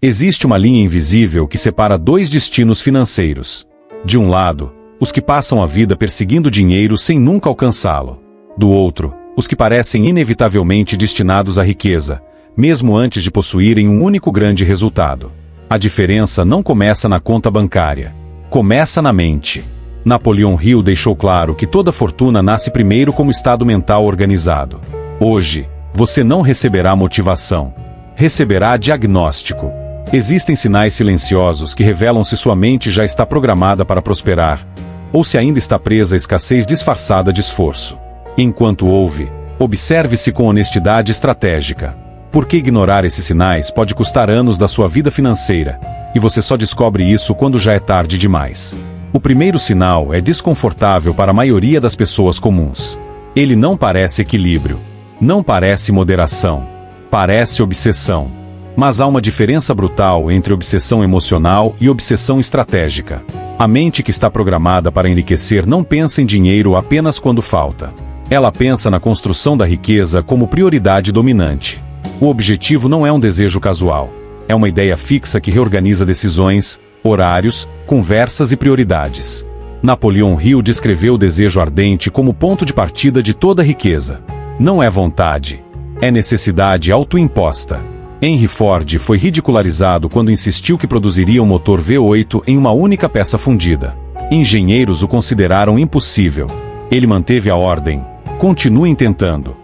Existe uma linha invisível que separa dois destinos financeiros. De um lado, os que passam a vida perseguindo dinheiro sem nunca alcançá-lo. Do outro, os que parecem inevitavelmente destinados à riqueza, mesmo antes de possuírem um único grande resultado. A diferença não começa na conta bancária. Começa na mente. Napoleão Hill deixou claro que toda fortuna nasce primeiro como estado mental organizado. Hoje, você não receberá motivação. Receberá diagnóstico. Existem sinais silenciosos que revelam se sua mente já está programada para prosperar, ou se ainda está presa à escassez disfarçada de esforço. Enquanto ouve, observe-se com honestidade estratégica. Porque ignorar esses sinais pode custar anos da sua vida financeira, e você só descobre isso quando já é tarde demais. O primeiro sinal é desconfortável para a maioria das pessoas comuns. Ele não parece equilíbrio. Não parece moderação. Parece obsessão. Mas há uma diferença brutal entre obsessão emocional e obsessão estratégica. A mente que está programada para enriquecer não pensa em dinheiro apenas quando falta. Ela pensa na construção da riqueza como prioridade dominante. O objetivo não é um desejo casual. É uma ideia fixa que reorganiza decisões, horários, conversas e prioridades. Napoleão Hill descreveu o desejo ardente como ponto de partida de toda riqueza. Não é vontade. É necessidade autoimposta. Henry Ford foi ridicularizado quando insistiu que produziria um motor V8 em uma única peça fundida. Engenheiros o consideraram impossível. Ele manteve a ordem. Continuem tentando.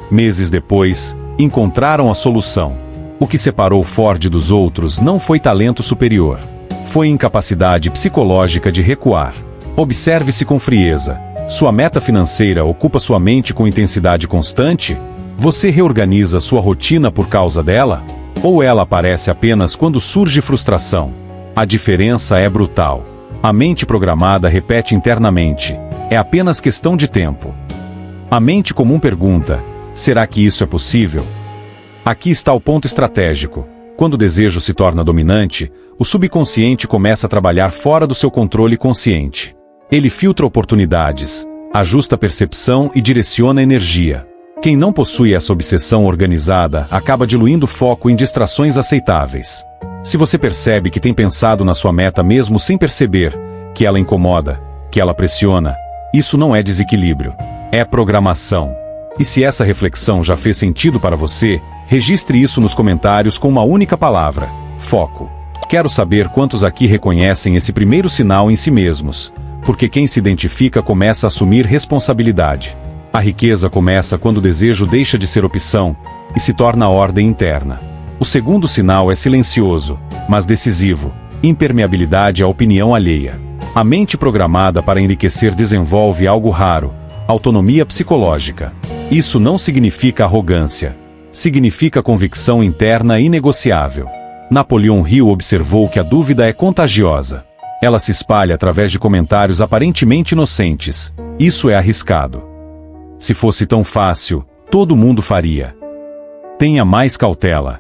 Meses depois, encontraram a solução. O que separou Ford dos outros não foi talento superior. Foi incapacidade psicológica de recuar. Observe-se com frieza. Sua meta financeira ocupa sua mente com intensidade constante? Você reorganiza sua rotina por causa dela? Ou ela aparece apenas quando surge frustração? A diferença é brutal. A mente programada repete internamente: é apenas questão de tempo. A mente comum pergunta: será que isso é possível? Aqui está o ponto estratégico. Quando o desejo se torna dominante, o subconsciente começa a trabalhar fora do seu controle consciente. Ele filtra oportunidades, ajusta a percepção e direciona a energia. Quem não possui essa obsessão organizada acaba diluindo foco em distrações aceitáveis. Se você percebe que tem pensado na sua meta mesmo sem perceber, que ela incomoda, que ela pressiona, isso não é desequilíbrio, é programação. E se essa reflexão já fez sentido para você, registre isso nos comentários com uma única palavra: foco. Quero saber quantos aqui reconhecem esse primeiro sinal em si mesmos, porque quem se identifica começa a assumir responsabilidade. A riqueza começa quando o desejo deixa de ser opção e se torna ordem interna. O segundo sinal é silencioso, mas decisivo: impermeabilidade à opinião alheia. A mente programada para enriquecer desenvolve algo raro: autonomia psicológica. Isso não significa arrogância. Significa convicção interna inegociável. Napoleão Hill observou que a dúvida é contagiosa. Ela se espalha através de comentários aparentemente inocentes. Isso é arriscado. Se fosse tão fácil, todo mundo faria. Tenha mais cautela.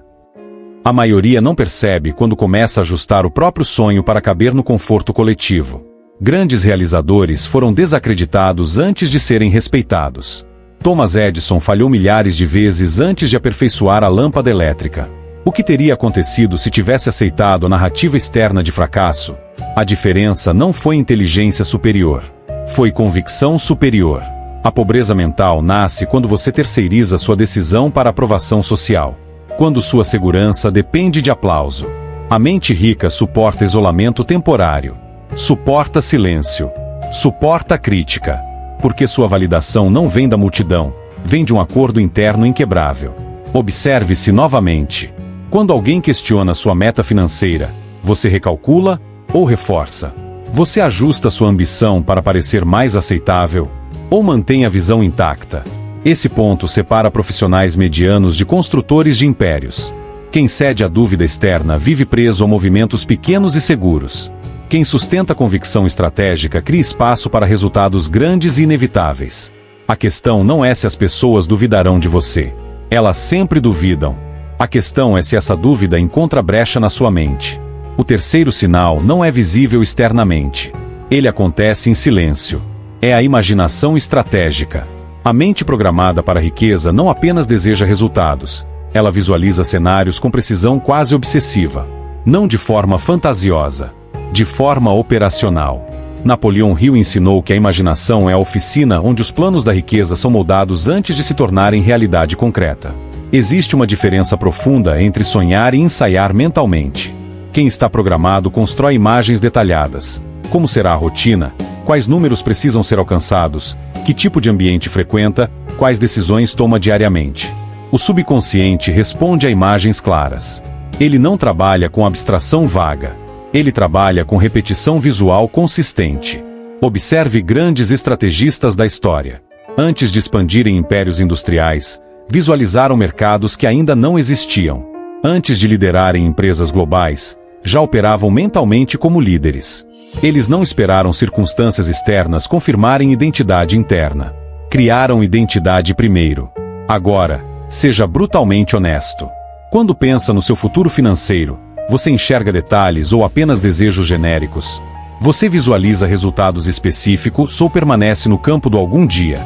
A maioria não percebe quando começa a ajustar o próprio sonho para caber no conforto coletivo. Grandes realizadores foram desacreditados antes de serem respeitados. Thomas Edison falhou milhares de vezes antes de aperfeiçoar a lâmpada elétrica. O que teria acontecido se tivesse aceitado a narrativa externa de fracasso? A diferença não foi inteligência superior. Foi convicção superior. A pobreza mental nasce quando você terceiriza sua decisão para aprovação social. Quando sua segurança depende de aplauso. A mente rica suporta isolamento temporário. Suporta silêncio. Suporta crítica. Porque sua validação não vem da multidão, vem de um acordo interno inquebrável. Observe-se novamente. Quando alguém questiona sua meta financeira, você recalcula ou reforça? Você ajusta sua ambição para parecer mais aceitável ou mantém a visão intacta? Esse ponto separa profissionais medianos de construtores de impérios. Quem cede à dúvida externa vive preso a movimentos pequenos e seguros. Quem sustenta a convicção estratégica cria espaço para resultados grandes e inevitáveis. A questão não é se as pessoas duvidarão de você. Elas sempre duvidam. A questão é se essa dúvida encontra brecha na sua mente. O terceiro sinal não é visível externamente. Ele acontece em silêncio. É a imaginação estratégica. A mente programada para a riqueza não apenas deseja resultados, Ela visualiza cenários com precisão quase obsessiva. Não de forma fantasiosa, de forma operacional. Napoleão Hill ensinou que a imaginação é a oficina onde os planos da riqueza são moldados antes de se tornarem realidade concreta. Existe uma diferença profunda entre sonhar e ensaiar mentalmente. Quem está programado constrói imagens detalhadas. Como será a rotina? Quais números precisam ser alcançados? Que tipo de ambiente frequenta? Quais decisões toma diariamente? O subconsciente responde a imagens claras. Ele não trabalha com abstração vaga. Ele trabalha com repetição visual consistente. Observe grandes estrategistas da história. Antes de expandirem impérios industriais, visualizaram mercados que ainda não existiam. Antes de liderarem empresas globais, já operavam mentalmente como líderes. Eles não esperaram circunstâncias externas confirmarem identidade interna. Criaram identidade primeiro. Agora, seja brutalmente honesto. Quando pensa no seu futuro financeiro, você enxerga detalhes ou apenas desejos genéricos? Você visualiza resultados específicos ou permanece no campo do algum dia?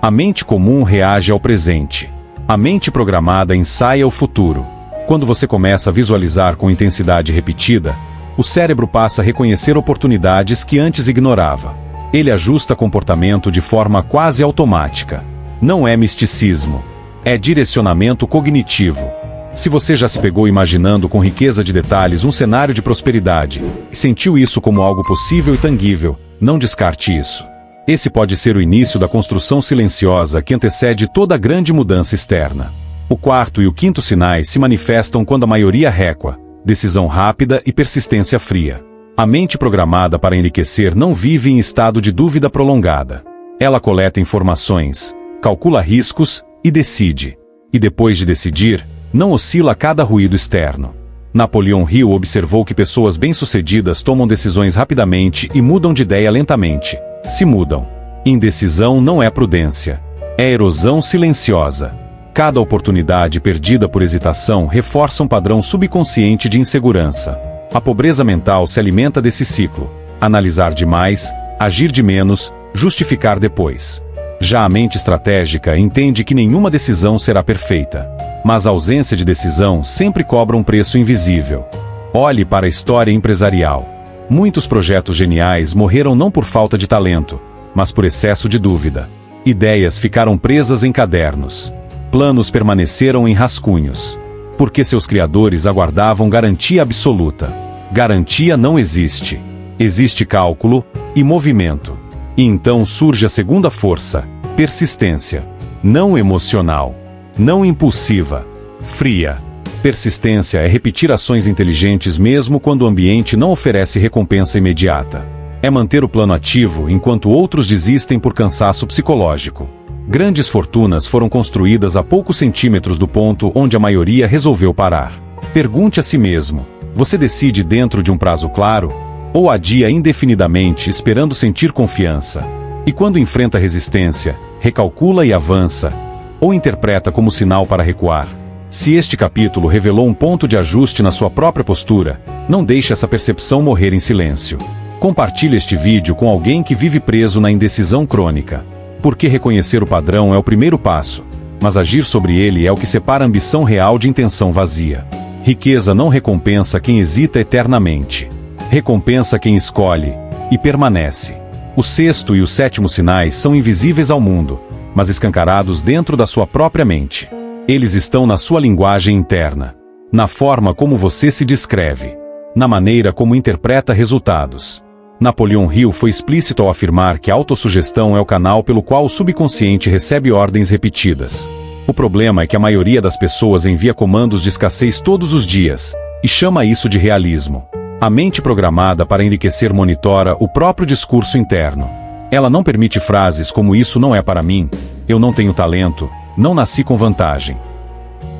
A mente comum reage ao presente. A mente programada ensaia o futuro. Quando você começa a visualizar com intensidade repetida, o cérebro passa a reconhecer oportunidades que antes ignorava. Ele ajusta comportamento de forma quase automática. Não é misticismo. É direcionamento cognitivo. Se você já se pegou imaginando com riqueza de detalhes um cenário de prosperidade e sentiu isso como algo possível e tangível, não descarte isso. Esse pode ser o início da construção silenciosa que antecede toda grande mudança externa. O quarto e o quinto sinais se manifestam quando a maioria recua, decisão rápida e persistência fria. A mente programada para enriquecer não vive em estado de dúvida prolongada. Ela coleta informações, calcula riscos e decide. E depois de decidir, não oscila a cada ruído externo. Napoleão Hill observou que pessoas bem-sucedidas tomam decisões rapidamente e mudam de ideia lentamente. Se mudam. Indecisão não é prudência. É erosão silenciosa. Cada oportunidade perdida por hesitação reforça um padrão subconsciente de insegurança. A pobreza mental se alimenta desse ciclo. Analisar demais, agir de menos, justificar depois. Já a mente estratégica entende que nenhuma decisão será perfeita. Mas a ausência de decisão sempre cobra um preço invisível. Olhe para a história empresarial. Muitos projetos geniais morreram não por falta de talento, mas por excesso de dúvida. Ideias ficaram presas em cadernos. Planos permaneceram em rascunhos. Porque seus criadores aguardavam garantia absoluta. Garantia não existe. Existe cálculo e movimento. E então surge a segunda força, persistência. Não emocional. Não impulsiva. Fria. Persistência é repetir ações inteligentes mesmo quando o ambiente não oferece recompensa imediata. É manter o plano ativo enquanto outros desistem por cansaço psicológico. Grandes fortunas foram construídas a poucos centímetros do ponto onde a maioria resolveu parar. Pergunte a si mesmo: você decide dentro de um prazo claro? Ou adia indefinidamente esperando sentir confiança? E quando enfrenta resistência, recalcula e avança? Ou interpreta como sinal para recuar? Se este capítulo revelou um ponto de ajuste na sua própria postura, não deixe essa percepção morrer em silêncio. Compartilhe este vídeo com alguém que vive preso na indecisão crônica. Porque reconhecer o padrão é o primeiro passo, mas agir sobre ele é o que separa a ambição real de intenção vazia. Riqueza não recompensa quem hesita eternamente. Recompensa quem escolhe e permanece. O sexto e o sétimo sinais são invisíveis ao mundo, mas escancarados dentro da sua própria mente. Eles estão na sua linguagem interna, na forma como você se descreve, na maneira como interpreta resultados. Napoleão Hill foi explícito ao afirmar que a autossugestão é o canal pelo qual o subconsciente recebe ordens repetidas. O problema é que a maioria das pessoas envia comandos de escassez todos os dias, e chama isso de realismo. A mente programada para enriquecer monitora o próprio discurso interno. Ela não permite frases como "isso não é para mim", "eu não tenho talento", "não nasci com vantagem".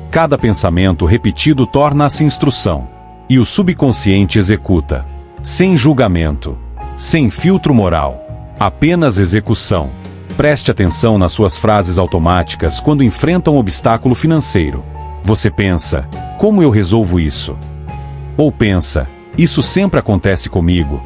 Cada pensamento repetido torna-se instrução. E o subconsciente executa. Sem julgamento. Sem filtro moral. Apenas execução. Preste atenção nas suas frases automáticas quando enfrenta um obstáculo financeiro. Você pensa: como eu resolvo isso? Ou pensa: isso sempre acontece comigo.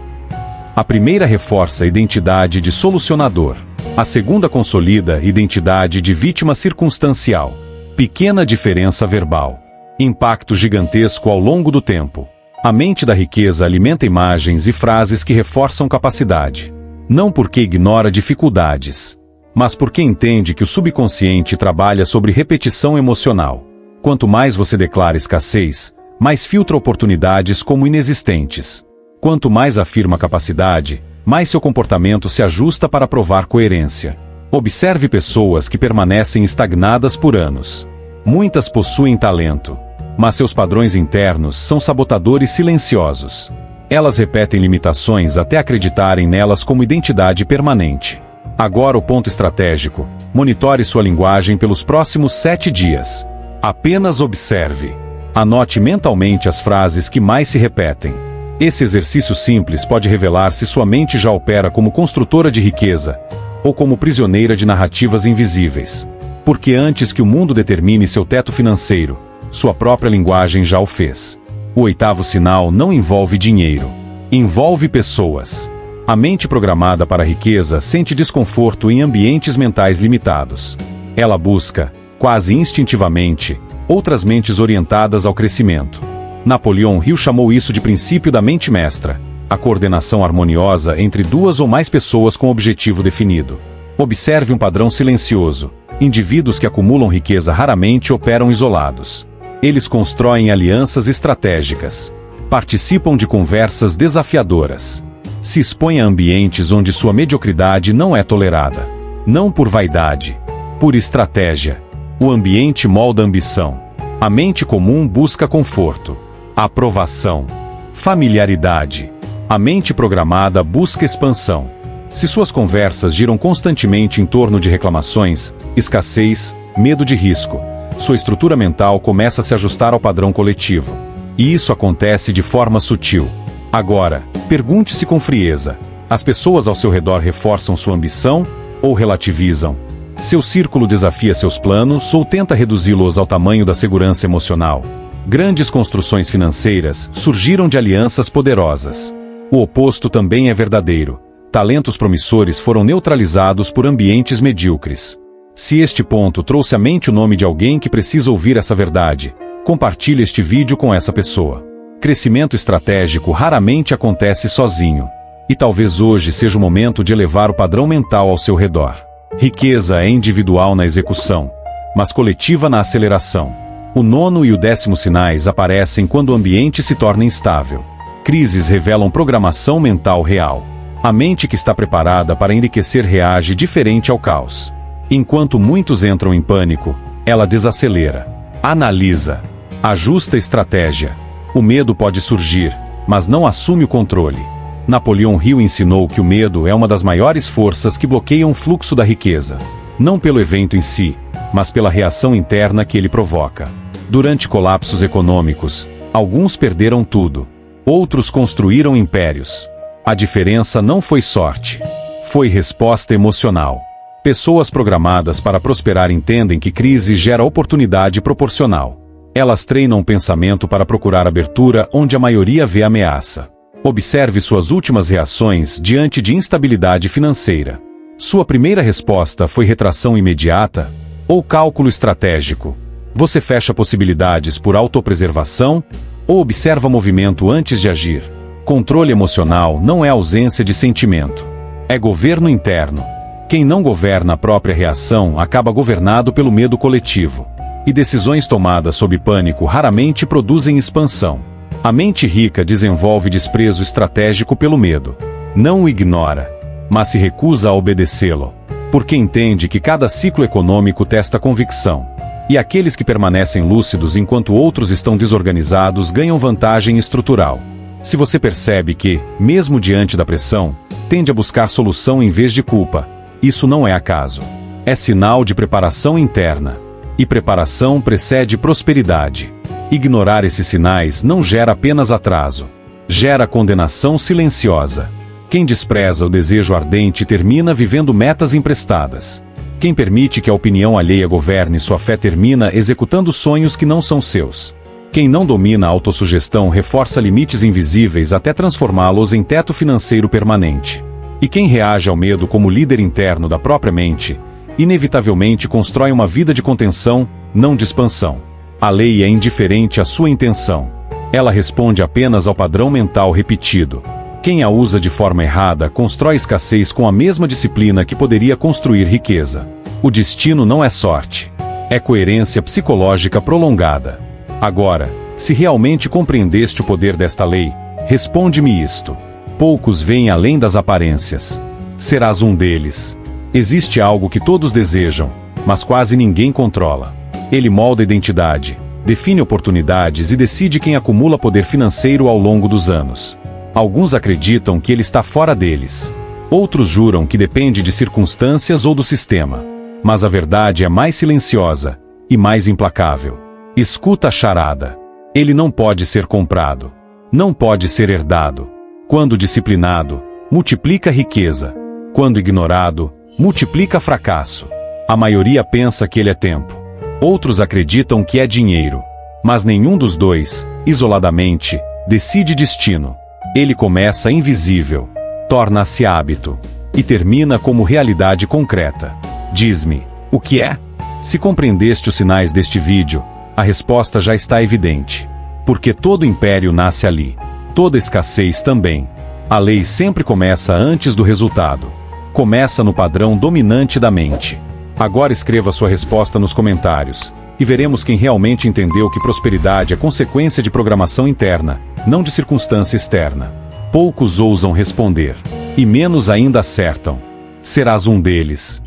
A primeira reforça a identidade de solucionador. A segunda consolida a identidade de vítima circunstancial. Pequena diferença verbal. Impacto gigantesco ao longo do tempo. A mente da riqueza alimenta imagens e frases que reforçam capacidade. Não porque ignora dificuldades, mas porque entende que o subconsciente trabalha sobre repetição emocional. Quanto mais você declara escassez, mais filtra oportunidades como inexistentes. Quanto mais afirma capacidade, mais seu comportamento se ajusta para provar coerência. Observe pessoas que permanecem estagnadas por anos. Muitas possuem talento, mas seus padrões internos são sabotadores silenciosos. Elas repetem limitações até acreditarem nelas como identidade permanente. Agora o ponto estratégico: monitore sua linguagem pelos próximos 7 dias. Apenas observe. Anote mentalmente as frases que mais se repetem. Esse exercício simples pode revelar se sua mente já opera como construtora de riqueza ou como prisioneira de narrativas invisíveis. Porque antes que o mundo determine seu teto financeiro, sua própria linguagem já o fez. O 8º sinal não envolve dinheiro. Envolve pessoas. A mente programada para a riqueza sente desconforto em ambientes mentais limitados. Ela busca, quase instintivamente, outras mentes orientadas ao crescimento. Napoleão Hill chamou isso de princípio da mente mestra, a coordenação harmoniosa entre 2 ou mais pessoas com objetivo definido. Observe um padrão silencioso. Indivíduos que acumulam riqueza raramente operam isolados. Eles constroem alianças estratégicas. Participam de conversas desafiadoras. Se expõem a ambientes onde sua mediocridade não é tolerada. Não por vaidade, por estratégia. O ambiente molda a ambição. A mente comum busca conforto, aprovação, familiaridade. A mente programada busca expansão. Se suas conversas giram constantemente em torno de reclamações, escassez, medo de risco, sua estrutura mental começa a se ajustar ao padrão coletivo. E isso acontece de forma sutil. Agora, pergunte-se com frieza: as pessoas ao seu redor reforçam sua ambição ou relativizam? Seu círculo desafia seus planos ou tenta reduzi-los ao tamanho da segurança emocional? Grandes construções financeiras surgiram de alianças poderosas. O oposto também é verdadeiro. Talentos promissores foram neutralizados por ambientes medíocres. Se este ponto trouxe à mente o nome de alguém que precisa ouvir essa verdade, compartilhe este vídeo com essa pessoa. Crescimento estratégico raramente acontece sozinho. E talvez hoje seja o momento de elevar o padrão mental ao seu redor. Riqueza é individual na execução, mas coletiva na aceleração. O 9º e o 10º sinais aparecem quando o ambiente se torna instável. Crises revelam programação mental real. A mente que está preparada para enriquecer reage diferente ao caos. Enquanto muitos entram em pânico, ela desacelera, analisa, ajusta a estratégia. O medo pode surgir, mas não assume o controle. Napoleão Hill ensinou que o medo é uma das maiores forças que bloqueiam o fluxo da riqueza. Não pelo evento em si, mas pela reação interna que ele provoca. Durante colapsos econômicos, alguns perderam tudo. Outros construíram impérios. A diferença não foi sorte. Foi resposta emocional. Pessoas programadas para prosperar entendem que crise gera oportunidade proporcional. Elas treinam o pensamento para procurar abertura onde a maioria vê ameaça. Observe suas últimas reações diante de instabilidade financeira. Sua primeira resposta foi retração imediata ou cálculo estratégico? Você fecha possibilidades por autopreservação ou observa movimento antes de agir? Controle emocional não é ausência de sentimento. É governo interno. Quem não governa a própria reação acaba governado pelo medo coletivo. E decisões tomadas sob pânico raramente produzem expansão. A mente rica desenvolve desprezo estratégico pelo medo. Não o ignora, mas se recusa a obedecê-lo. Porque entende que cada ciclo econômico testa convicção. E aqueles que permanecem lúcidos enquanto outros estão desorganizados ganham vantagem estrutural. Se você percebe que, mesmo diante da pressão, tende a buscar solução em vez de culpa, isso não é acaso. É sinal de preparação interna. E preparação precede prosperidade. Ignorar esses sinais não gera apenas atraso. Gera condenação silenciosa. Quem despreza o desejo ardente termina vivendo metas emprestadas. Quem permite que a opinião alheia governe sua fé termina executando sonhos que não são seus. Quem não domina a autossugestão reforça limites invisíveis até transformá-los em teto financeiro permanente. E quem reage ao medo como líder interno da própria mente, inevitavelmente constrói uma vida de contenção não de expansão. A lei é indiferente à sua intenção. Ela responde apenas ao padrão mental repetido. Quem a usa de forma errada constrói escassez com a mesma disciplina que poderia construir riqueza. O destino não é sorte. É coerência psicológica prolongada. Agora, se realmente compreendeste o poder desta lei, responde-me isto. Poucos veem além das aparências. Serás um deles. Existe algo que todos desejam, mas quase ninguém controla. Ele molda a identidade, define oportunidades e decide quem acumula poder financeiro ao longo dos anos. Alguns acreditam que ele está fora deles. Outros juram que depende de circunstâncias ou do sistema. Mas a verdade é mais silenciosa e mais implacável. Escuta a charada. Ele não pode ser comprado. Não pode ser herdado. Quando disciplinado, multiplica riqueza. Quando ignorado, multiplica fracasso. A maioria pensa que ele é tempo. Outros acreditam que é dinheiro. Mas nenhum dos dois, isoladamente, decide destino. Ele começa invisível, torna-se hábito e termina como realidade concreta. Diz-me, o que é? Se compreendeste os sinais deste vídeo, a resposta já está evidente. Porque todo império nasce ali. Toda escassez também. A lei sempre começa antes do resultado. Começa no padrão dominante da mente. Agora escreva sua resposta nos comentários, e veremos quem realmente entendeu que prosperidade é consequência de programação interna, não de circunstância externa. Poucos ousam responder, e menos ainda acertam. Serás um deles.